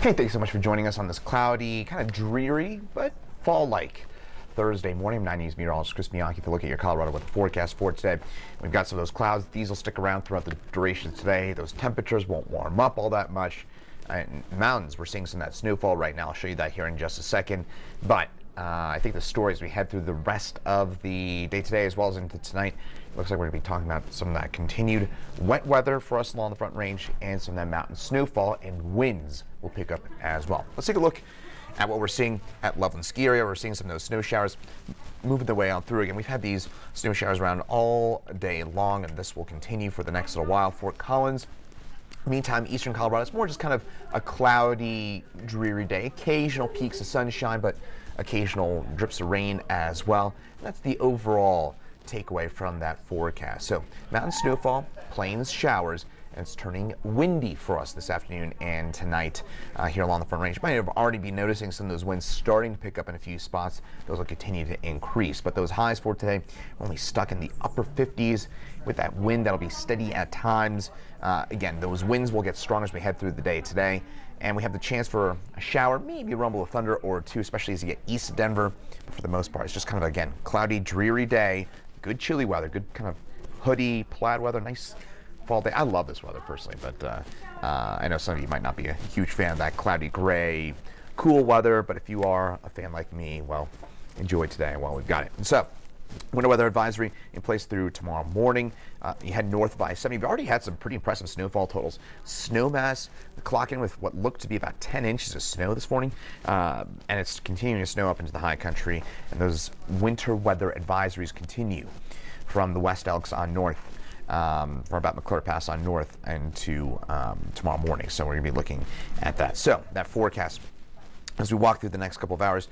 Hey, thanks so much for joining us on this cloudy, kind of dreary, but fall-like Thursday morning. I'm 9 News meteorologist Chris Bianchi to look at your Colorado weather forecast for today. We've got some of those clouds. These will stick around throughout the duration of today. Those temperatures won't warm up all that much. In mountains, we're seeing some of that snowfall right now. I'll show you that here in just a second. But I think the story as we head through the rest of the day today as well as into tonight, it looks like we're going to be talking about some of that continued wet weather for us along the Front Range and some of that mountain snowfall, and winds will pick up as well. Let's take a look at what we're seeing at Loveland Ski Area. We're seeing some of those snow showers moving their way on through. Again, we've had these snow showers around all day long, and this will continue for the next little while. Fort Collins, meantime, eastern Colorado, it's more just kind of a cloudy, dreary day. Occasional peaks of sunshine, but occasional drips of rain as well. And that's the overall takeaway from that forecast. So mountain snowfall, plains showers, and it's turning windy for us this afternoon and tonight here along the Front Range. You might have already been noticing some of those winds starting to pick up in a few spots. Those will continue to increase, but those highs for today are only stuck in the upper 50s with that wind that'll be steady at times. Again, those winds will get stronger as we head through the day today, and we have the chance for a shower, maybe a rumble of thunder or two, especially as you get east of Denver. But for the most part, it's just kind of, again, cloudy, dreary day. Good chilly weather, good kind of hoodie, plaid weather, nice fall day. I love this weather personally, but I know some of you might not be a huge fan of that cloudy, gray, cool weather, but if you are a fan like me, well, enjoy today while we've got it. And so, winter weather advisory in place through tomorrow morning. You head north by 70. We've already had some pretty impressive snowfall totals. Snow mass clocking with what looked to be about 10 inches of snow this morning, and it's continuing to snow up into the high country. And those winter weather advisories continue from the West Elks on north, from about McClure Pass on north, and to tomorrow morning. So we're going to be looking at that. So that forecast, as we walk through the next couple of hours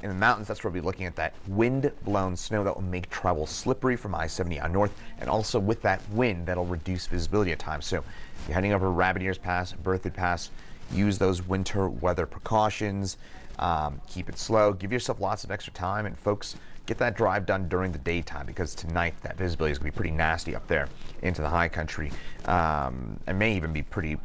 in the mountains, that's where we'll be looking at that wind-blown snow that will make travel slippery from I-70 on north, and also with that wind, that'll reduce visibility at times. So if you're heading over Rabbit Ears Pass, Berthoud Pass, use those winter weather precautions. Keep it slow. Give yourself lots of extra time, and folks, get that drive done during the daytime, because tonight that visibility is going to be pretty nasty up there into the high country, and may even be pretty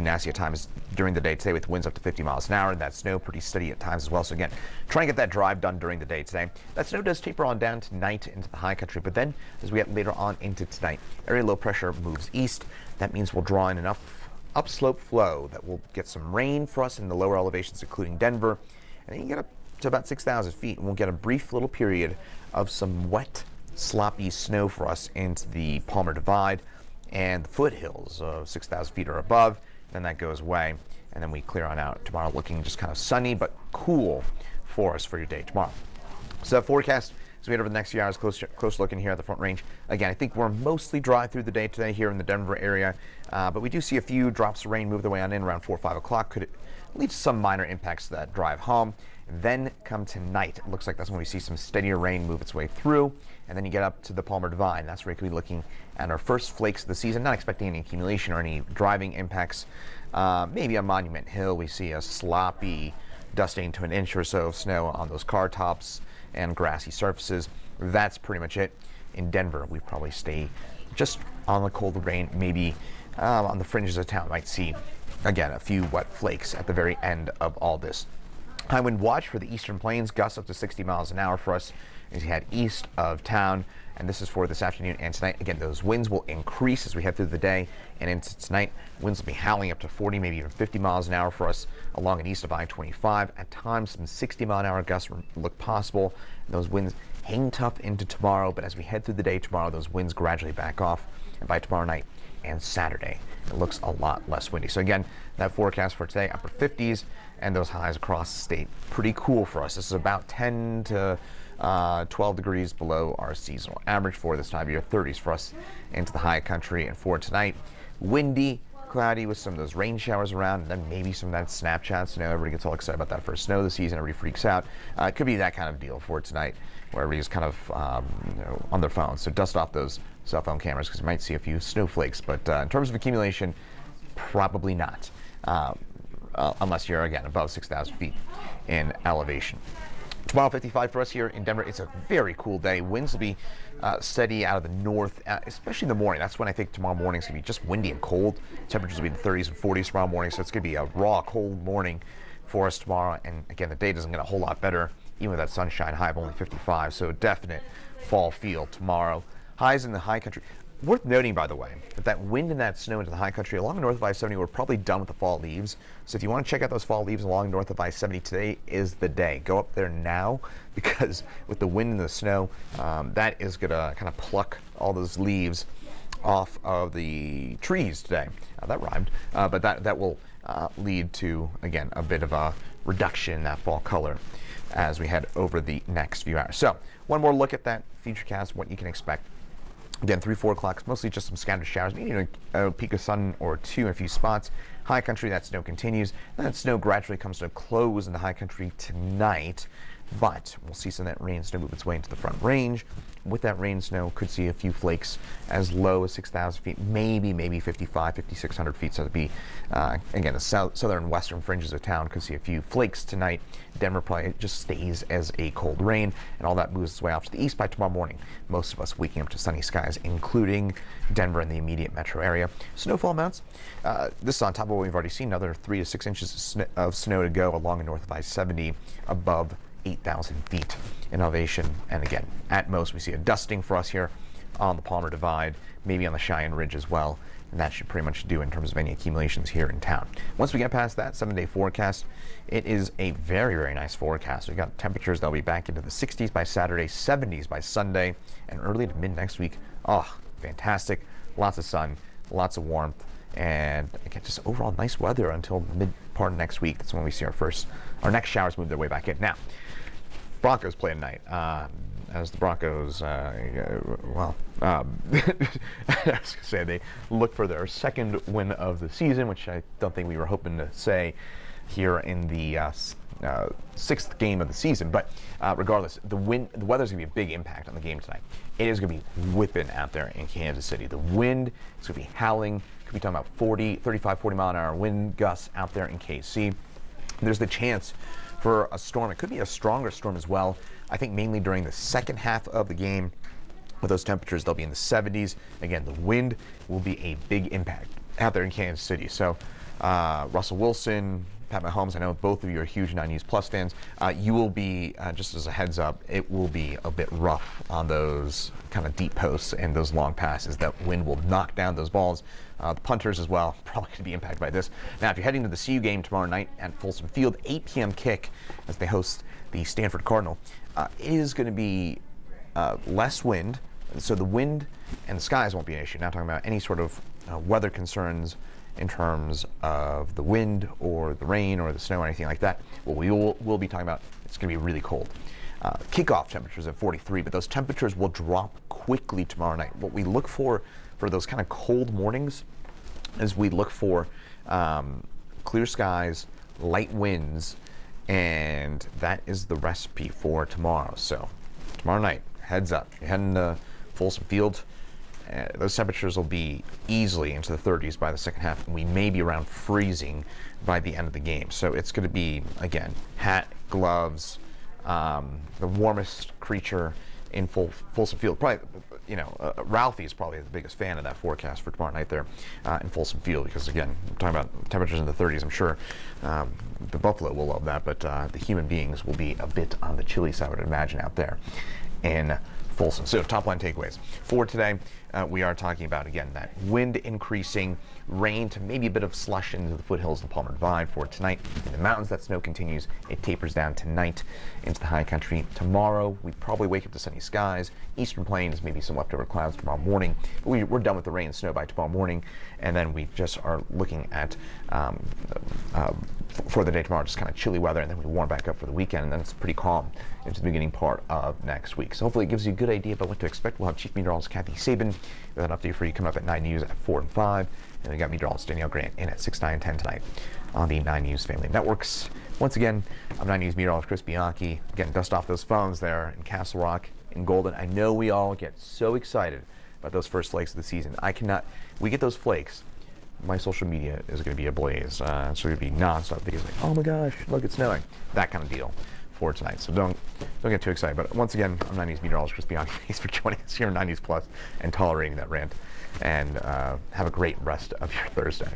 nasty at times during the day today with winds up to 50 miles an hour, and that snow pretty steady at times as well. So again, try and get that drive done during the day today. That snow does taper on down tonight into the high country, but then as we get later on into tonight, area low pressure moves east. That means we'll draw in enough upslope flow that will get some rain for us in the lower elevations, including Denver, and then you get up to about 6,000 feet, and we'll get a brief little period of some wet, sloppy snow for us into the Palmer Divide and the foothills of 6,000 feet or above. Then that goes away, and then we clear on out tomorrow, looking just kind of sunny but cool for us for your day tomorrow. So that forecast, as we head over the next few hours, close looking here at the Front Range. Again, I think we're mostly dry through the day today here in the Denver area, but we do see a few drops of rain move their way on in around 4 or 5 o'clock. Could lead to some minor impacts to that drive home. Then come tonight, it looks like that's when we see some steadier rain move its way through, and then you get up to the Palmer Divide. That's where we could be looking at our first flakes of the season. Not expecting any accumulation or any driving impacts. Maybe on Monument Hill, we see a sloppy dusting to an inch or so of snow on those car tops and grassy surfaces. That's pretty much it. In Denver, we probably stay just on the cold rain, maybe on the fringes of town. Might see, again, a few wet flakes at the very end of all this. High wind watch for the eastern plains, gusts up to 60 miles an hour for us as we head east of town. And this is for this afternoon and tonight. Again, those winds will increase as we head through the day and into tonight. Winds will be howling up to 40, maybe even 50 miles an hour for us along and east of I-25. At times, some 60-mile-an-hour gusts look possible. Those winds hang tough into tomorrow, but as we head through the day tomorrow, those winds gradually back off. And by tomorrow night and Saturday, it looks a lot less windy. So again, that forecast for today, upper 50s, and those highs across the state, pretty cool for us. This is about 10 to 12 degrees below our seasonal average for this time of year. 30s for us into the high country. And for tonight, windy, cloudy with some of those rain showers around, and then maybe some of that Snapchat snow. Everybody gets all excited about that first snow of the season. Everybody freaks out. It could be that kind of deal for tonight, where everybody's kind of on their phones. So dust off those cell phone cameras, because you might see a few snowflakes. But in terms of accumulation, probably not. Unless you're, again, above 6,000 feet in elevation. Tomorrow, 55 for us here in Denver. It's a very cool day. Winds will be steady out of the north, especially in the morning. That's when I think tomorrow morning is going to be just windy and cold. Temperatures will be in the 30s and 40s tomorrow morning, so it's going to be a raw, cold morning for us tomorrow. And again, the day doesn't get a whole lot better, even with that sunshine. High of only 55, so definite fall feel tomorrow. Highs in the high country. Worth noting, by the way, that wind and that snow into the high country along north of I-70, we're probably done with the fall leaves. So if you want to check out those fall leaves along north of I-70, today is the day. Go up there now, because with the wind and the snow, that is going to kind of pluck all those leaves off of the trees today. That rhymed, but that will lead to, again, a bit of a reduction in that fall color as we head over the next few hours. So one more look at that futurecast, what you can expect. Again, 3-4 o'clock, mostly just some scattered showers, maybe a peak of sun or two in a few spots. High country, that snow continues. That snow gradually comes to a close in the high country tonight, but we'll see some of that rain snow move its way into the front range. With that rain snow, could see a few flakes as low as 6,000 feet, maybe 55, 5,600 feet. So it'd be, again, the southern western fringes of town could see a few flakes tonight. Denver probably just stays as a cold rain, and all that moves its way off to the east by tomorrow morning. Most of us waking up to sunny skies, including Denver and the immediate metro area. Snowfall amounts, this is on top of what we've already seen, another 3 to 6 inches of snow to go along the north of I-70 above 8,000 feet in elevation. And again, at most, we see a dusting for us here on the Palmer Divide, maybe on the Cheyenne Ridge as well. And that should pretty much do in terms of any accumulations here in town. Once we get past that 7-day forecast, it is a very, very nice forecast. We've got temperatures that'll be back into the 60s by Saturday, 70s by Sunday, and early to mid next week. Oh, fantastic. Lots of sun, lots of warmth, and again, just overall nice weather until mid part of next week. That's when we see our next showers move their way back in. Now, Broncos play tonight. As the Broncos, I was going to say they look for their second win of the season, which I don't think we were hoping to say here in the sixth game of the season. But regardless, the weather's going to be a big impact on the game tonight. It is going to be whipping out there in Kansas City. The wind is going to be howling. Could be talking about 35, 40 mile an hour wind gusts out there in KC. There's the chance for a storm. It could be a stronger storm as well. I think mainly during the second half of the game. With those temperatures, they'll be in the 70s. Again, the wind will be a big impact out there in Kansas City. So Russell Wilson, Pat Mahomes, I know both of you are huge 9 News Plus fans. You will be, just as a heads up, it will be a bit rough on those kind of deep posts and those long passes. That wind will knock down those balls. The punters as well, probably going to be impacted by this. Now, if you're heading to the CU game tomorrow night at Folsom Field, 8 p.m. kick as they host the Stanford Cardinal, it is going to be less wind. So the wind and the skies won't be an issue. Not talking about any sort of weather concerns in terms of the wind or the rain or the snow or anything like that. What we'll be talking about, it's going to be really cold. Kickoff temperatures at 43, but those temperatures will drop quickly tomorrow night. What we look for those kind of cold mornings is we look for clear skies, light winds, and that is the recipe for tomorrow. So tomorrow night, heads up, you're heading to Folsom Field. Those temperatures will be easily into the 30s by the second half, and we may be around freezing by the end of the game. So it's going to be, again, hat, gloves, the warmest creature in Folsom Field. Probably, Ralphie is probably the biggest fan of that forecast for tomorrow night there in Folsom Field, because again, we're talking about temperatures in the 30s. I'm sure the buffalo will love that, but the human beings will be a bit on the chilly side, I would imagine, out there in Folsom. So top line takeaways for today, we are talking about, again, that wind increasing, rain to maybe a bit of slush into the foothills of the Palmer Divide for tonight. In the mountains, that snow continues. It tapers down tonight into the high country. Tomorrow, we probably wake up to sunny skies. Eastern Plains, maybe some leftover clouds tomorrow morning. We're done with the rain and snow by tomorrow morning, and then we just are looking at for the day tomorrow, just kind of chilly weather, and then we warm back up for the weekend, and then it's pretty calm into the beginning part of next week. So hopefully it gives you a good idea about what to expect. We'll have Chief Meteorologist Kathy Sabin with an update for you coming up at 9 News at 4 and 5. And we got meteorologist Danielle Grant in at 6, 9, and 10 tonight on the 9 News Family Networks. Once again, I'm 9 News meteorologist Chris Bianchi. Again, dust off those phones there in Castle Rock, in Golden. I know we all get so excited about those first flakes of the season. We get those flakes, my social media is going to be ablaze. It's going to be nonstop videos like, oh my gosh, look, it's snowing. That kind of deal for tonight. So don't get too excited. But once again, I'm 90s meteorologist Chris Bianchi. Thanks for joining us here on 90s Plus and tolerating that rant. And have a great rest of your Thursday.